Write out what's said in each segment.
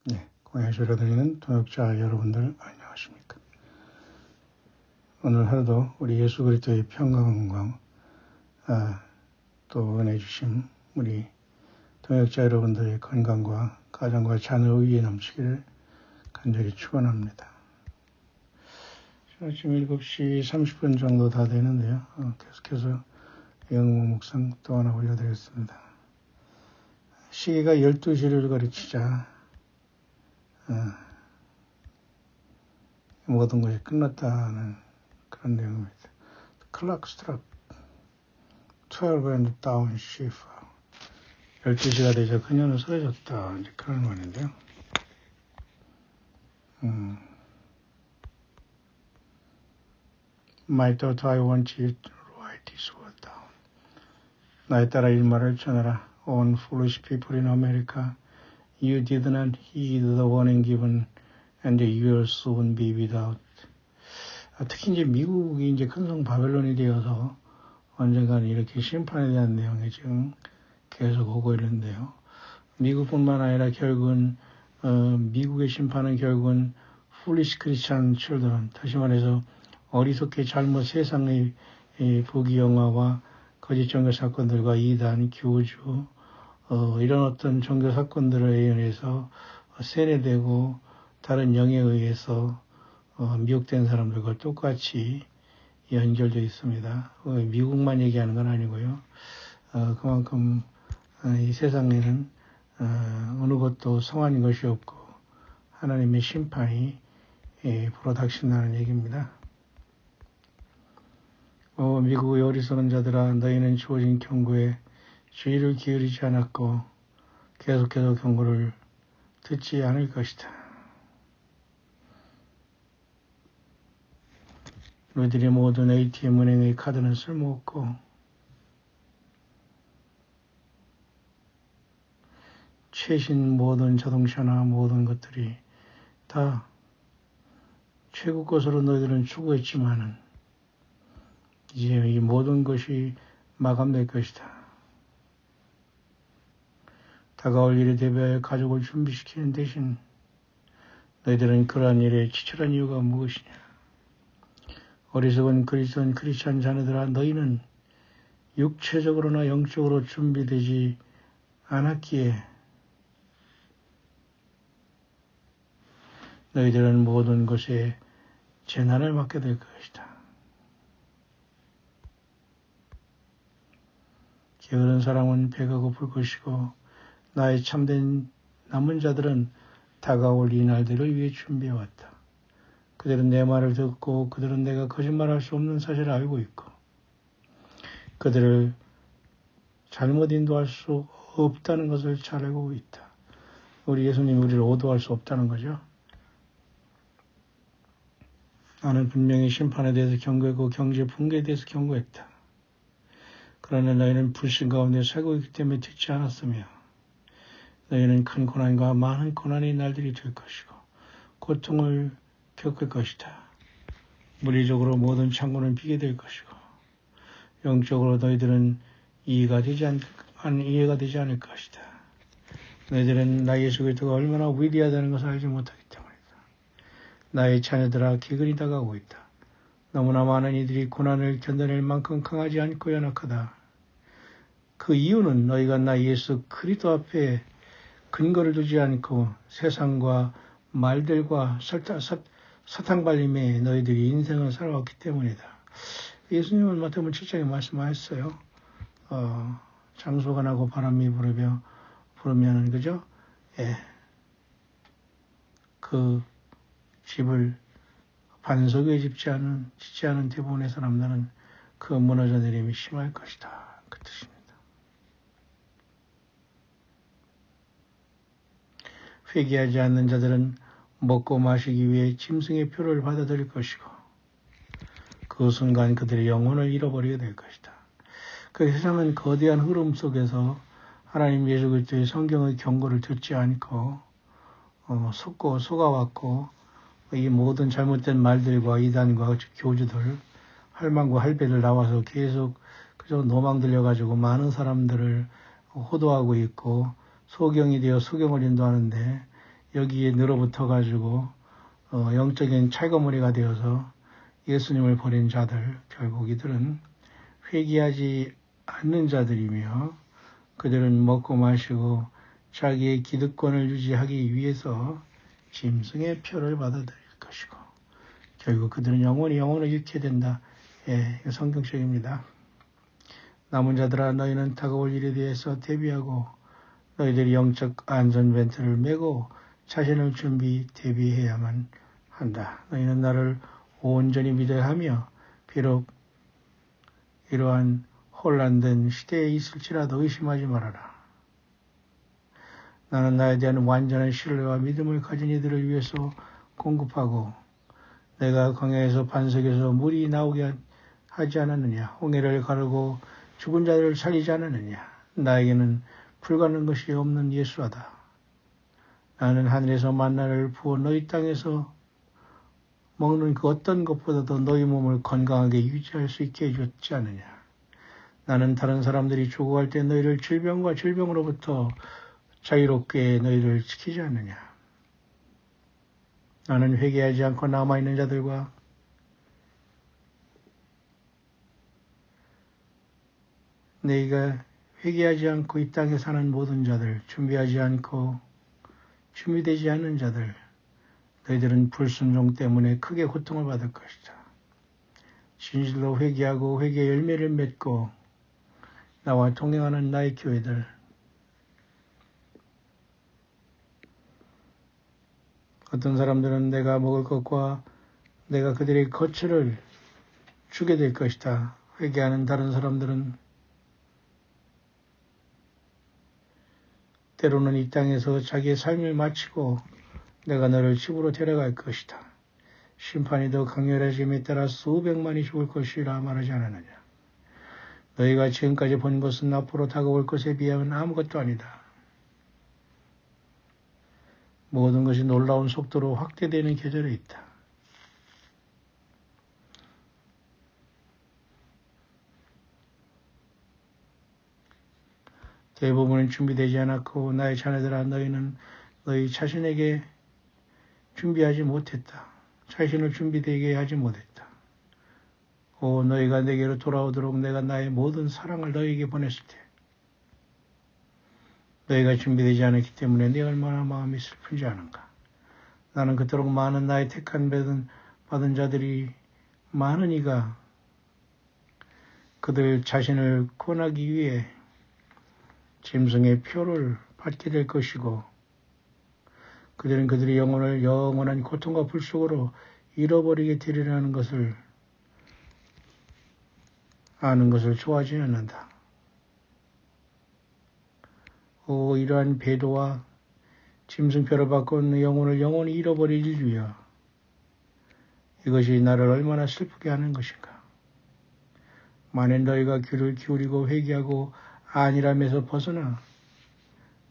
네, 공양시로 들리는 동역자 여러분들 안녕하십니까. 오늘 하루도 우리 예수 그리스도의 평강과 또 은혜 주심 우리 동역자 여러분들의 건강과 가정과 자녀 의에 넘치기를 간절히 축원합니다. 지금 7시 30분 정도 다 되는데요. 계속해서 영모 묵상 또 하나 올려드리겠습니다. 시계가 12시를 가르치자 모든 것이 끝났다는 그런 내용입니다. The clock struck 12 and down shift. 12시가 되자 그녀는 쓰러졌다. 이제 그런 말인데요. My daughter, I want you to write this word down. 나에 따라 이 말을 전하라. On foolish people in America, you did not heed the warning given, and you will soon be without. 특히 이제 미국이 이제 큰성 바벨론이 되어서 언젠가는 이렇게 심판에 대한 내용이 지금 계속 오고 있는데요. 미국뿐만 아니라 결국은 미국의 심판은 결국은 foolish Christian children, 다시 말해서 어리석게 잘못 세상의 부귀영화와 거짓 종교 사건들과 이단, 교주 이런 어떤 종교 사건들에 의해서 세뇌되고 다른 영에 의해서 미혹된 사람들과 똑같이 연결되어 있습니다. 미국만 얘기하는 건 아니고요. 그만큼 이 세상에는 어느 것도 성한 것이 없고 하나님의 심판이 불어닥친다는 얘기입니다. 미국의 어리석은 자들아, 너희는 주어진 경고에 주의를 기울이지 않았고 계속해서 경고를 듣지 않을 것이다. 너희들이 모든 ATM 은행의 카드는 쓸모없고 최신 모든 자동차나 모든 것들이 다 최고 것으로 너희들은 추구했지만은 이제 이 모든 것이 마감될 것이다. 다가올 일에 대비하여 가족을 준비시키는 대신 너희들은 그러한 일에 지출한 이유가 무엇이냐? 어리석은 크리스찬 자녀들아, 너희는 육체적으로나 영적으로 준비되지 않았기에 너희들은 모든 것에 재난을 맞게 될 것이다. 게으른 사람은 배가 고플 것이고 나의 참된 남은 자들은 다가올 이 날들을 위해 준비해왔다. 그들은 내 말을 듣고 그들은 내가 거짓말할 수 없는 사실을 알고 있고 그들을 잘못 인도할 수 없다는 것을 잘 알고 있다. 우리 예수님이 우리를 오도할 수 없다는 거죠. 나는 분명히 심판에 대해서 경고했고 경제 붕괴에 대해서 경고했다. 그러나 너희는 불신 가운데 살고 있기 때문에 듣지 않았으며 너희는 큰 고난과 많은 고난의 날들이 될 것이고 고통을 겪을 것이다. 물리적으로 모든 창고는 비게 될 것이고 영적으로 너희들은 이해가 되지 않을 것이다. 너희들은 나 예수 그리스도가 얼마나 위대하다는 것을 알지 못하기 때문이다. 나의 자녀들아, 기근이 다가오고 있다. 너무나 많은 이들이 고난을 견뎌낼 만큼 강하지 않고 연약하다. 그 이유는 너희가 나 예수 그리스도 앞에 근거를 두지 않고 세상과 말들과 사탕 발림에 너희들이 인생을 살아왔기 때문이다. 예수님은 마태복음 7장에 말씀하셨어요. 장소가 나고 바람이 부르면은 그죠? 그 집을 반석 위에 짓지 않은 대부분의 사람들은 그 무너져 내림이 심할 것이다. 그 뜻입니다. 회개하지 않는 자들은 먹고 마시기 위해 짐승의 표를 받아들일 것이고 그 순간 그들의 영혼을 잃어버리게 될 것이다. 그 세상은 거대한 흐름 속에서 하나님 예수 그리스도의 성경의 경고를 듣지 않고 속아왔고 이 모든 잘못된 말들과 이단과 교주들 할망구 할배들 나와서 계속 그저 노망 들려가지고 많은 사람들을 호도하고 있고 소경이 되어 소경을 인도하는데 여기에 늘어붙어 가지고 영적인 찰거머리가 되어서 예수님을 버린 자들, 결국 이들은 회개하지 않는 자들이며 그들은 먹고 마시고 자기의 기득권을 유지하기 위해서 짐승의 표를 받아들일 것이고 결국 그들은 영원히 영원을 잃게 된다. 예, 이거 성경책입니다. 남은 자들아 너희는 다가올 일에 대해서 대비하고 너희들이 영적 안전벨트를 메고 자신을 대비해야만 한다. 너희는 나를 온전히 믿어야 하며 비록 이러한 혼란된 시대에 있을지라도 의심하지 말아라. 나는 나에 대한 완전한 신뢰와 믿음을 가진 이들을 위해서 공급하고 내가 광야에서 반석에서 물이 나오게 하지 않았느냐. 홍해를 가르고 죽은 자들을 살리지 않았느냐. 나에게는 불가능한 것이 없는 예수하다. 나는 하늘에서 만나를 부어 너희 땅에서 먹는 그 어떤 것보다도 너희 몸을 건강하게 유지할 수 있게 해줬지 않느냐. 나는 다른 사람들이 죽어갈 때 너희를 질병과 질병으로부터 자유롭게 너희를 지키지 않느냐. 나는 회개하지 않고 남아있는 자들과 너희가 회개하지 않고 이 땅에 사는 모든 자들, 준비하지 않고 준비되지 않는 자들, 너희들은 불순종 때문에 크게 고통을 받을 것이다. 진실로 회개하고 회개의 열매를 맺고 나와 동행하는 나의 교회들, 어떤 사람들은 내가 먹을 것과 내가 그들의 거처를 주게 될 것이다. 회개하는 다른 사람들은 때로는 이 땅에서 자기의 삶을 마치고 내가 너를 집으로 데려갈 것이다. 심판이 더 강렬해짐에 따라 수백만이 죽을 것이라 말하지 않았느냐. 너희가 지금까지 본 것은 앞으로 다가올 것에 비하면 아무것도 아니다. 모든 것이 놀라운 속도로 확대되는 계절에 있다. 대부분은 준비되지 않았고 나의 자녀들아 너희는 너희 자신에게 준비하지 못했다. 자신을 준비되게 하지 못했다. 오 너희가 내게로 돌아오도록 내가 나의 모든 사랑을 너희에게 보냈을 때 너희가 준비되지 않았기 때문에 네 얼마나 마음이 슬픈지 아는가. 나는 그토록 많은 나의 택한 받은 자들이 많으니가 그들 자신을 구원하기 위해 짐승의 표를 받게 될 것이고 그들은 그들의 영혼을 영원한 고통과 불 속으로 잃어버리게 되리라는 것을 아는 것을 좋아하지 않는다. 오 이러한 배도와 짐승표를 받고 내 영혼을 영원히 잃어버릴 인류여 이것이 나를 얼마나 슬프게 하는 것인가. 만일 너희가 귀를 기울이고 회개하고 안일함에서 벗어나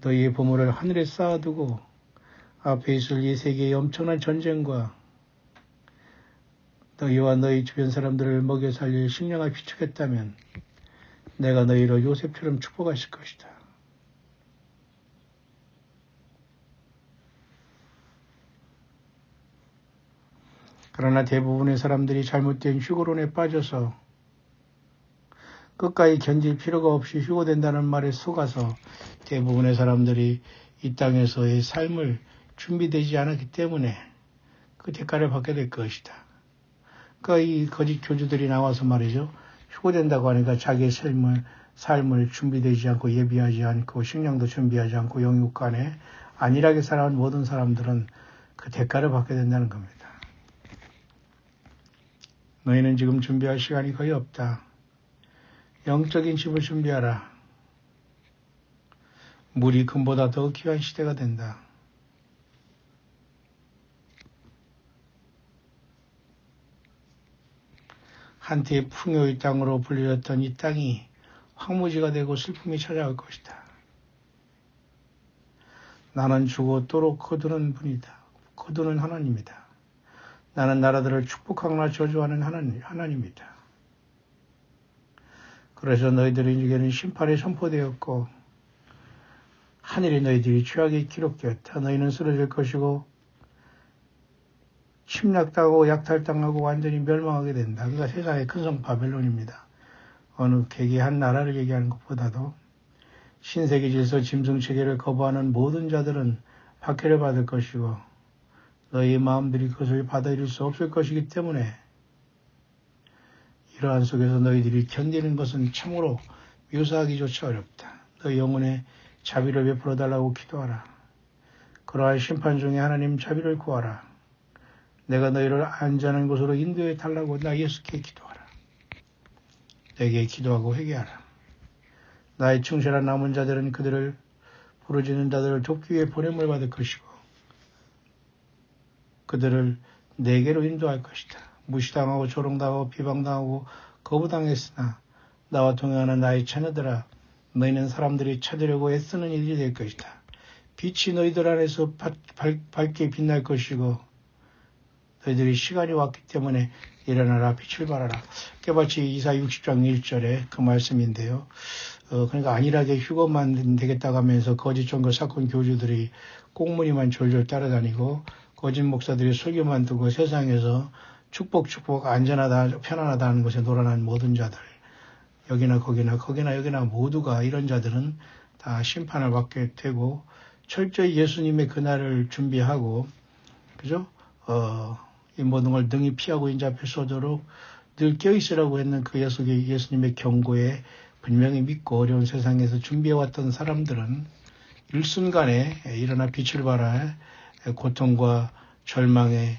너희의 보물을 하늘에 쌓아두고 앞에 있을 이 세계의 엄청난 전쟁과 너희와 너희 주변 사람들을 먹여 살릴 식량을 비축했다면 내가 너희를 요셉처럼 축복하실 것이다. 그러나 대부분의 사람들이 잘못된 휴거론에 빠져서 끝까지 견딜 필요가 없이 휴거된다는 말에 속아서 대부분의 사람들이 이 땅에서의 삶을 준비되지 않았기 때문에 그 대가를 받게 될 것이다. 그러니까 이 거짓 교주들이 나와서 말이죠. 휴거된다고 하니까 자기의 삶을 준비되지 않고 예비하지 않고 식량도 준비하지 않고 영육간에 안일하게 살아온 모든 사람들은 그 대가를 받게 된다는 겁니다. 너희는 지금 준비할 시간이 거의 없다. 영적인 집을 준비하라. 물이 금보다 더 귀한 시대가 된다. 한때 풍요의 땅으로 불려졌던 이 땅이 황무지가 되고 슬픔이 찾아올 것이다. 나는 죽어도록 거두는 분이다. 거두는 하나님이다. 나는 나라들을 축복하거나 저주하는 하나님이다. 그래서 너희들에게는 심판이 선포되었고 하늘이 너희들이 죄악에 기록되었다. 너희는 쓰러질 것이고 침략당하고 약탈당하고 완전히 멸망하게 된다. 그가 세상의 큰 성 바벨론입니다. 어느 개개 한 나라를 얘기하는 것보다도 신세계 질서 짐승체계를 거부하는 모든 자들은 박해를 받을 것이고 너희의 마음들이 그것을 받아들일 수 없을 것이기 때문에 이러한 속에서 너희들이 견디는 것은 참으로 묘사하기조차 어렵다. 너희 영혼에 자비를 베풀어 달라고 기도하라. 그러한 심판 중에 하나님 자비를 구하라. 내가 너희를 안전한 곳으로 인도해 달라고 나 예수께 기도하라. 내게 기도하고 회개하라. 나의 충실한 남은 자들은 그들을 부르짖는 자들을 돕기 위해 보냄을 받을 것이고 그들을 내게로 인도할 것이다. 무시당하고 조롱당하고 비방당하고 거부당했으나 나와 동행하는 나의 자녀들아 너희는 사람들이 찾으려고 애쓰는 일이 될 것이다. 빛이 너희들 안에서 밝게 빛날 것이고 너희들이 시간이 왔기 때문에 일어나라 빛을 발하라. 깨발치 이사 60장 1절에 그 말씀인데요. 그러니까 안일하게 휴거만 되겠다고 하면서 거짓 종교 사건 교주들이 꽁무니만 졸졸 따라다니고 거짓 목사들이 설교만 두고 세상에서 축복 안전하다 편안하다 하는 것에 놀아난 모든 자들 여기나 거기나 모두가 이런 자들은 다 심판을 받게 되고 철저히 예수님의 그날을 준비하고 그죠? 이 모든 걸 능히 피하고 인자앞에 서도록 늘 껴있으라고 했는 그 예수님의 경고에 분명히 믿고 어려운 세상에서 준비해왔던 사람들은 일순간에 일어나 빛을 발할 고통과 절망에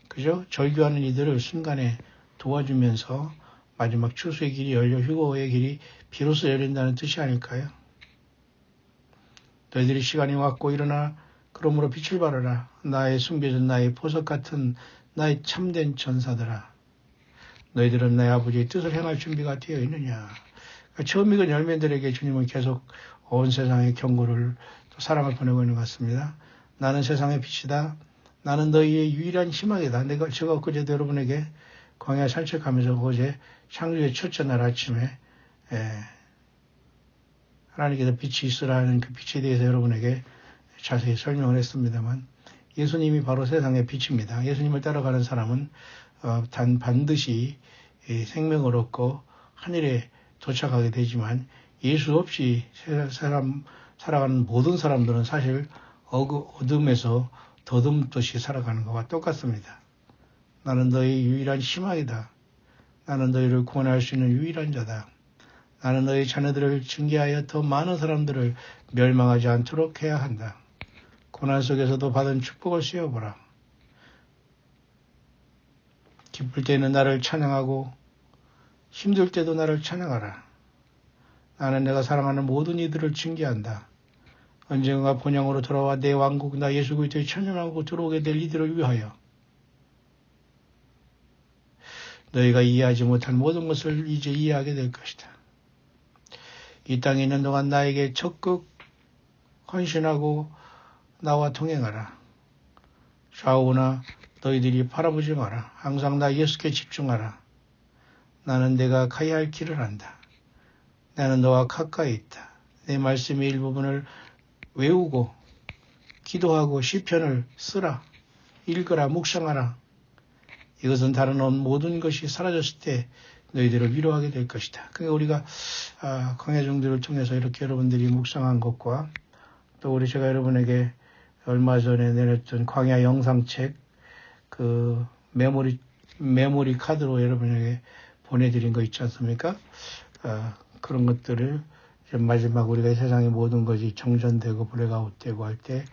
그죠? 절규하는 이들을 순간에 도와주면서 마지막 추수의 길이 열려 휴거의 길이 비로소 열린다는 뜻이 아닐까요? 너희들이 시간이 왔고 일어나 그러므로 빛을 발하라. 나의 숨겨진 나의 보석 같은 나의 참된 전사들아. 너희들은 내 아버지의 뜻을 행할 준비가 되어 있느냐. 그러니까 처음 익은 열매들에게 주님은 계속 온 세상의 경고를 또 사랑을 보내고 있는 것 같습니다. 나는 세상의 빛이다. 나는 너희의 유일한 희망이다. 제가 엊그제도 여러분에게 광야 산책하면서 어제 창조의 첫째 날 아침에 하나님께서 빛이 있으라는 그 빛에 대해서 여러분에게 자세히 설명을 했습니다만 예수님이 바로 세상의 빛입니다. 예수님을 따라가는 사람은 반드시 생명을 얻고 하늘에 도착하게 되지만 예수 없이 살아가는 모든 사람들은 사실 어둠에서 더듬듯이 살아가는 것과 똑같습니다. 나는 너희 유일한 희망이다. 나는 너희를 구원할 수 있는 유일한 자다. 나는 너희 자녀들을 징계하여 더 많은 사람들을 멸망하지 않도록 해야 한다. 고난 속에서도 받은 축복을 씌워보라. 기쁠 때는 나를 찬양하고 힘들 때도 나를 찬양하라. 나는 내가 사랑하는 모든 이들을 징계한다. 언젠가 본향으로 돌아와 내 왕국 나 예수 그리스도의 천연왕국 들어오게 될 이들을 위하여 너희가 이해하지 못한 모든 것을 이제 이해하게 될 것이다. 이 땅에 있는 동안 나에게 적극 헌신하고 나와 동행하라. 좌우나 너희들이 바라보지 마라. 항상 나 예수께 집중하라. 나는 내가 가야 할 길을 안다. 나는 너와 가까이 있다. 내 말씀의 일부분을 외우고 기도하고 시편을 쓰라. 읽으라. 묵상하라. 이것은 다른 모든 것이 사라졌을 때 너희들을 위로하게 될 것이다. 그러니까 우리가 광야 정도를 통해서 이렇게 여러분들이 묵상한 것과 또 제가 여러분에게 얼마 전에 내렸던 광야 영상책 그 메모리 카드로 여러분에게 보내드린 거 있지 않습니까? 그런 것들을 마지막 우리가 세상의 모든 것이 정전되고 블랙아웃되고 할 때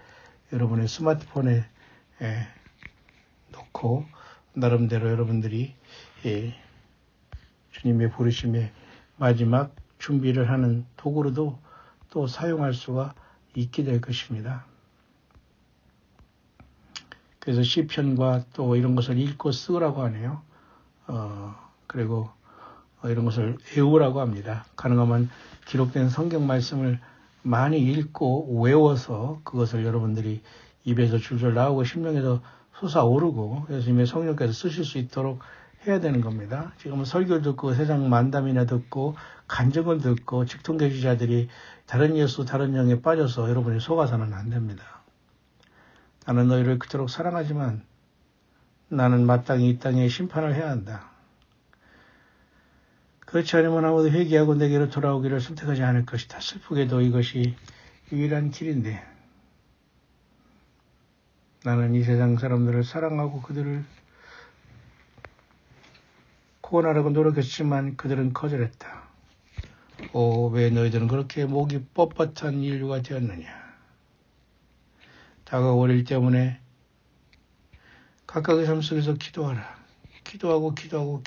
여러분의 스마트폰에 놓고 나름대로 여러분들이 주님의 부르심의 마지막 준비를 하는 도구로도 또 사용할 수가 있게 될 것입니다. 그래서 시편과 또 이런 것을 읽고 쓰라고 하네요. 그리고 이런 것을 외우라고 합니다. 가능하면 기록된 성경 말씀을 많이 읽고 외워서 그것을 여러분들이 입에서 줄줄 나오고 심령에서 솟아오르고 예수님의 성령께서 쓰실 수 있도록 해야 되는 겁니다. 지금 설교 듣고 세상 만담이나 듣고 간증을 듣고 직통계시자들이 다른 예수 다른 영에 빠져서 여러분이 속아서는 안 됩니다. 나는 너희를 그토록 사랑하지만 나는 마땅히 이 땅에 심판을 해야 한다. 그렇지 않으면 아무도 회개하고 내게로 돌아오기를 선택하지 않을 것이다. 슬프게도 이것이 유일한 길인데 나는 이 세상 사람들을 사랑하고 그들을 구원하려고 노력했지만 그들은 거절했다. 왜 너희들은 그렇게 목이 뻣뻣한 인류가 되었느냐. 다가올 일 때문에 각각의 삶 속에서 기도하라. 기도하고 기도하라.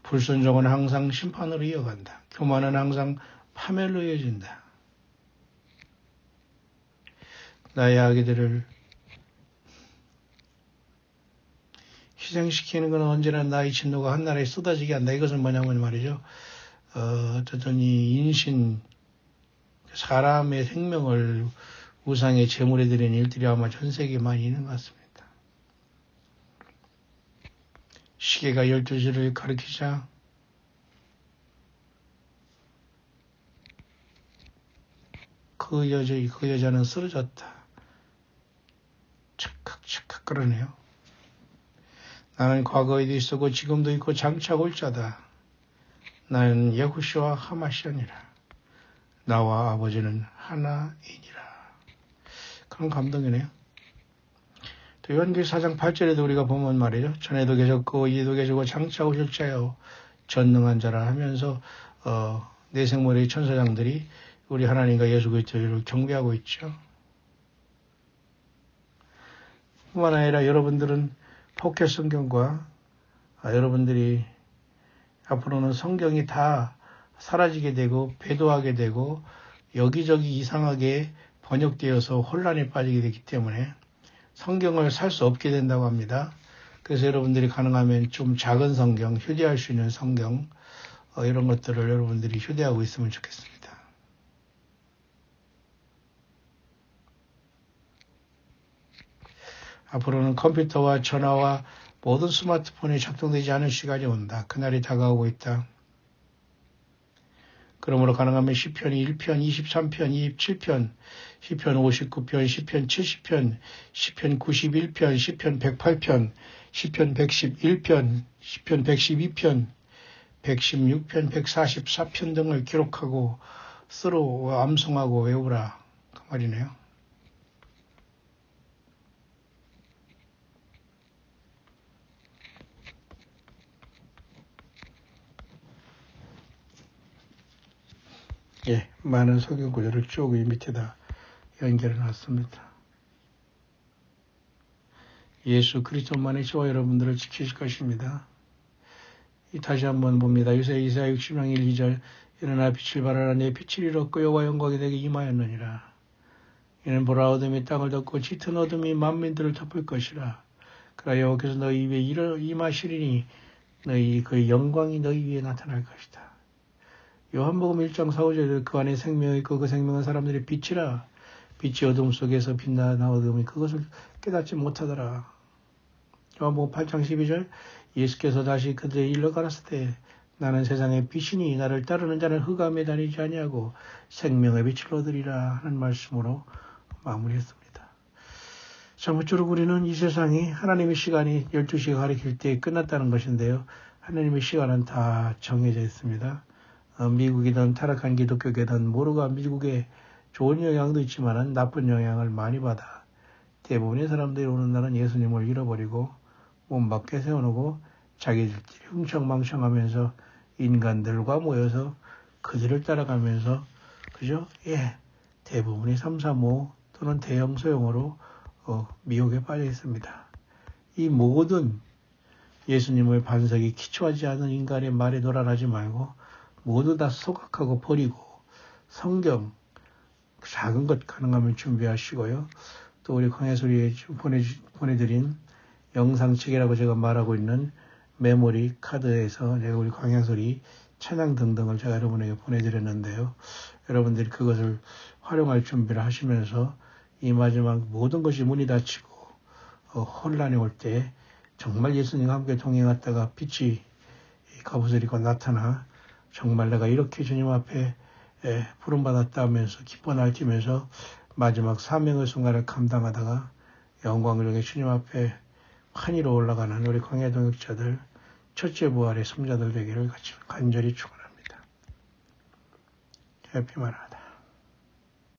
불순종은 항상 심판으로 이어간다. 교만은 항상 파멸로 이어진다. 나의 아기들을 희생시키는 건 언제나 나의 진노가 한나라에 쏟아지게 한다. 이것은 뭐냐면 말이죠. 어떤 이 인신, 사람의 생명을 우상의 제물에 드리는 일들이 아마 전 세계에 많이 있는 것 같습니다. 시계가 12시를 가리키자 그 여자는 쓰러졌다. 착각 그러네요. 나는 과거에도 있었고 지금도 있고 장차 올 자다. 나는 여호슈아 하마시아니라. 나와 아버지는 하나이니라. 그런 감동이네요. 또 요한계시록 4장 8절에도 우리가 보면 말이죠. 전에도 계셨고 이에도 계시고 장차 오실 자요 전능한 자라 하면서 내 생물의 천사장들이 우리 하나님과 예수 그리스도를 경배하고 있죠. 뿐만 아니라 여러분들은 포켓 성경과 여러분들이 앞으로는 성경이 다 사라지게 되고 배도하게 되고 여기저기 이상하게 번역되어서 혼란에 빠지게 되기 때문에 성경을 살 수 없게 된다고 합니다. 그래서 여러분들이 가능하면 좀 작은 성경, 휴대할 수 있는 성경 이런 것들을 여러분들이 휴대하고 있으면 좋겠습니다. 앞으로는 컴퓨터와 전화와 모든 스마트폰이 작동되지 않은 시간이 온다. 그날이 다가오고 있다. 그러므로 가능하면 시편 1편, 23편, 27편, 시편 59편, 시편 70편, 시편 91편, 시편 108편, 시편 111편, 시편 112편, 116편, 144편 등을 기록하고 쓰로 암송하고 외우라. 그 말이네요. 예, 많은 성경 구절을 쭉 이 밑에다 연결해 놨습니다. 예수 그리스도만이 저와 여러분들을 지키실 것입니다. 다시 한번 봅니다. 이사야 60장 1, 2절 일어나 빛을 발하라 내 빛을 잃었고 여호와 영광이 내게 임하였느니라. 이는 보라 어둠이 땅을 덮고 짙은 어둠이 만민들을 덮을 것이라. 그러나 여호와께서 너희 위에 임하시리니 너희 그 영광이 너희 위에 나타날 것이다. 요한복음 1장 4, 5절에 그 안에 생명이 있고 그 생명은 사람들의 빛이라. 빛이 어둠 속에서 빛나나 어둠이 그것을 깨닫지 못하더라. 요한복음 8장 12절 예수께서 다시 그들의 일러 가라사대 때 나는 세상의 빛이니 나를 따르는 자는 흑암에 다니지 아니하고 생명의 빛을 얻으리라 하는 말씀으로 마무리했습니다. 자, 모쪼록 우리는 이 세상이 하나님의 시간이 12시가 가리킬 때 끝났다는 것인데요. 하나님의 시간은 다 정해져 있습니다. 미국이든 타락한 기독교계든 모두가 미국에 좋은 영향도 있지만 나쁜 영향을 많이 받아 대부분의 사람들이 오는 날은 예수님을 잃어버리고 몸 밖에 세워놓고 자기들끼리 흥청망청하면서 인간들과 모여서 그들을 따라가면서 그죠? 예, 대부분이 335 또는 대형 소형으로 미혹에 빠져 있습니다. 이 모든 예수님의 반석이 기초하지 않은 인간의 말에 놀아나지 말고 모두 다 소각하고 버리고 성경 작은 것 가능하면 준비하시고요. 또 우리 광야소리에 보내드린 영상책이라고 제가 말하고 있는 메모리 카드에서 제가 우리 광야소리 찬양 등등을 제가 여러분에게 보내드렸는데요. 여러분들이 그것을 활용할 준비를 하시면서 이 마지막 모든 것이 문이 닫히고 혼란이 올 때 정말 예수님과 함께 동행하다가 빛이 갑옷을 입고 나타나 정말 내가 이렇게 주님 앞에 부름받았다 하면서 기뻐 날뛰면서 마지막 사명의 순간을 감당하다가 영광을 위해 주님 앞에 환희로 올라가는 우리 광야 동역자들 첫째 부활의 섬자들 되기를 간절히 축원합니다. 해피 마라나다.